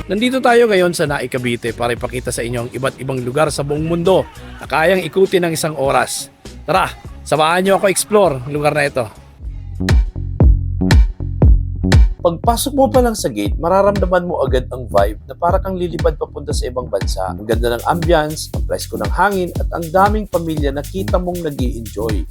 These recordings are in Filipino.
Nandito tayo ngayon sa Naik, Cavite para ipakita sa inyo ang iba't ibang lugar sa buong mundo na kayang ikutin ng isang oras. Tara, samahan niyo ako explore ang lugar na ito. Pagpasok mo pa lang sa gate, mararamdaman mo agad ang vibe na para kang lilipad papunta sa ibang bansa. Ang ganda ng ambience, ang presko ng hangin at ang daming pamilya na kita mong nag-i-enjoy.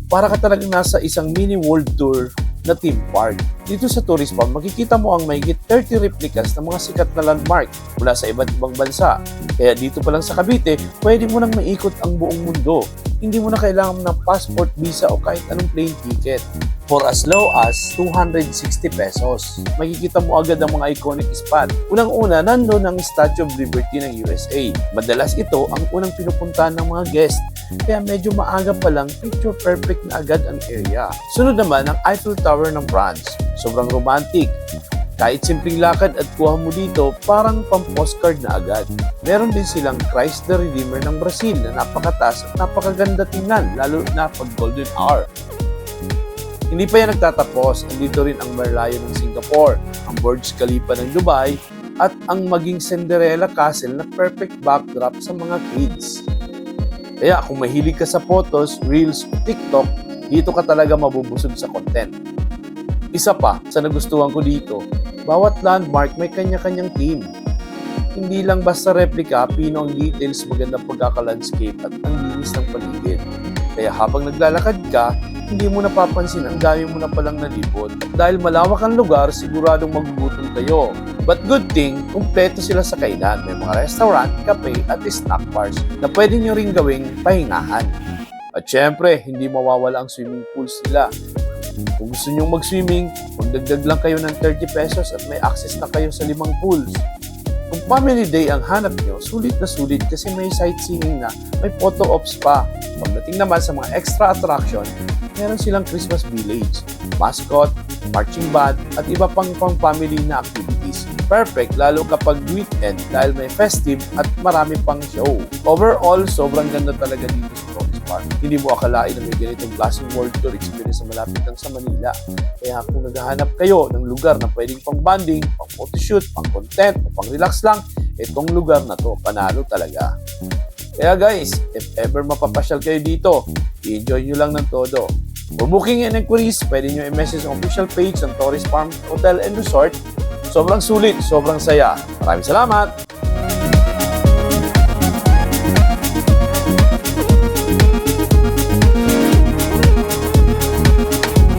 Para ka talagang nasa isang mini world tour na theme park. Dito sa tourist farm, makikita mo ang mahigit 30 replicas ng mga sikat na landmark mula sa iba't ibang bansa. Kaya dito pa lang sa Cavite, pwede mo nang maikot ang buong mundo. Hindi mo na kailangan ng passport, visa o kahit anong plane ticket. For as low as 260 pesos. Makikita mo agad ang mga iconic spot. Unang-una, nandun ang Statue of Liberty ng USA. Madalas ito ang unang pinupuntahan ng mga guest. Kaya medyo maaga pa lang, picture perfect na agad ang area. Sunod naman ang Eiffel Tower ng France. Sobrang romantic. Kahit simpleng lakad at kuha mo dito, parang pang-postcard na agad. Meron din silang Christ the Redeemer ng Brazil na napakataas at napakaganda tingnan, lalo na pag golden hour. Hindi pa yan nagtatapos, andito rin ang Merlion ng Singapore, ang Burj Khalifa ng Dubai, at ang maging Cinderella Castle na perfect backdrop sa mga kids. Kaya kung mahilig ka sa photos, reels, TikTok, dito ka talaga mabubusog sa content. Isa pa sa nagustuhan ko dito, bawat landmark may kanya-kanyang theme. Hindi lang basta replika, pino ang details, magandang pagkaka-landscape at ang linis ng paligid. Kaya habang naglalakad ka, hindi mo napapansin ang dami mo na palang nalipot. Dahil malawak ang lugar, siguradong magugutom kayo. But good thing, kumpleto sila sa kainan. May mga restaurant, cafe at snack bars na pwede nyo rin gawing pahingahan. At syempre, hindi mawawala ang swimming pools nila. Kung gusto nyo mag-swimming, magdagdag lang kayo ng 30 pesos at may access na kayo sa 5 pools. Kung family day ang hanap nyo, sulit na sulit kasi may sightseeing na, may photo ops pa. Pagdating naman sa mga extra attraction, meron silang Christmas village, mascot, marching band, at iba pang family na activities. Perfect lalo kapag weekend dahil may festive at marami pang show. Overall, sobrang ganda talaga dito sa Tourist Park. Hindi mo akalain na may ganitong klaseng world tour experience sa malapit lang sa Manila. Kaya kung naghahanap kayo ng lugar na pwedeng pang bonding, pang photoshoot, pang content, o pang relax lang, itong lugar na to, panalo talaga. Kaya guys, if ever mapapasyal kayo dito, i-enjoy nyo lang ng todo. For booking and inquiries, pwede nyo i-message ang official page ng Tourist Farm Hotel and Resort. Sobrang sulit, sobrang saya. Maraming salamat!